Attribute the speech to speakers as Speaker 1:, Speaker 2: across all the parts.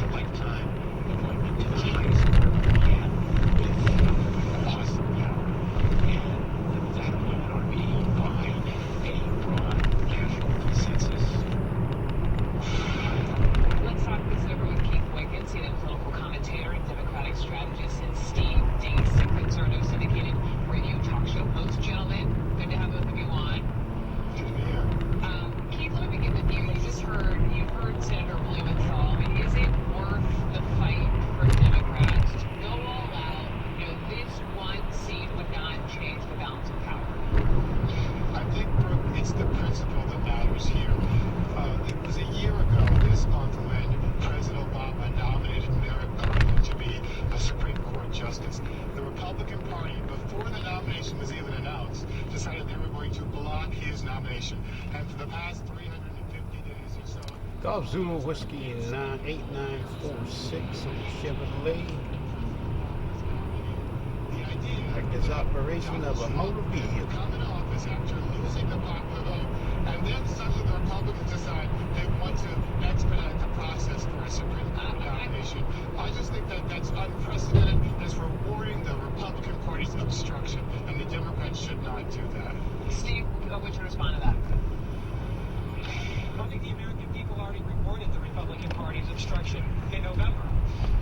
Speaker 1: a lifetime appointment to the highest court we can with awesome power. And that appointment ought to be by a broad national consensus.
Speaker 2: Let's talk this over with Keith Wiggins, CNN political commentator and Democratic strategist, and Steve Deese, a conservative syndicated radio talk show host. Gentlemen, good to have both of you on.
Speaker 1: Good to be here.
Speaker 2: Keith, let me begin with you. You've heard Senator Blumenthal. Is it worth the fight for Democrats to go all out? This one seat would not change the balance of power.
Speaker 1: I think, Brooke, it's the principle that matters here. It was a year ago this month when President Obama nominated Merrick Garland to be a Supreme Court justice. The Republican Party, before the nomination was even announced, decided they were going to block his nomination. And for the past 350 days or so...
Speaker 3: Golf Zulu Whiskey 98946 on Chevrolet.
Speaker 1: The idea
Speaker 3: Like this operation of a motor vehicle.
Speaker 1: come in office after losing the popular vote, and then suddenly the Republicans decide they want to expedite the process for a Supreme Court nomination. I just think that that's unprecedented. It's rewarding the Republican Party's obstruction, and the Democrats should not do that.
Speaker 2: Steve, would you respond to that?
Speaker 4: I think the American people already rewarded the Republican Party's obstruction in November.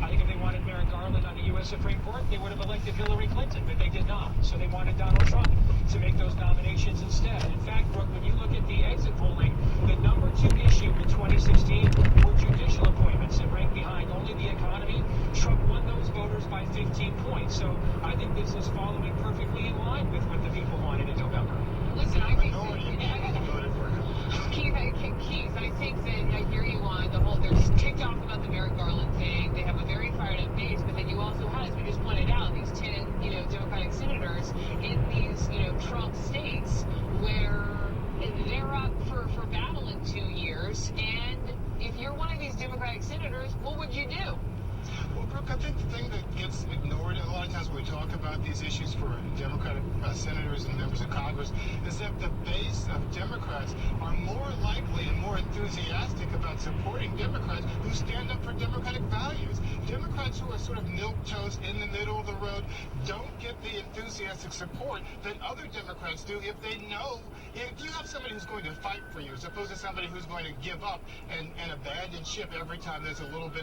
Speaker 4: I think if they wanted Merrick Garland on the U.S. Supreme Court, they would have elected Hillary Clinton, but they did not. So they wanted Donald Trump to make those nominations instead. In fact, Brooke, when you look at the exit polling, the number 2 issue in 2016 were judicial appointments that ranked behind only the economy. Trump won those voters by 15 points. So I think this is following perfectly in line with what the people wanted in November.
Speaker 2: Listen, I think
Speaker 1: Voted for him.
Speaker 2: Keith, I think that I hear you on the whole, they're ticked off about the Merrick Garland thing. They have a very fired up base, but then you also have, as we just pointed out, these 10, Democratic senators in these, Trump states where they're up for battle in 2 years. And if you're one of these Democratic senators, what would you do?
Speaker 1: Well, Brooke, I think the thing that gets ignored a lot of times when we talk about these issues for Democratic senators and members of Congress is that the base of Democrats are more likely and more enthusiastic about supporting Democrats who stand up for Democratic values. Democrats who are sort of milquetoast in the middle of the road don't get the enthusiastic support that other Democrats do if they know, if you have somebody who's going to fight for you as opposed to somebody who's going to give up and abandon ship every time there's a little bit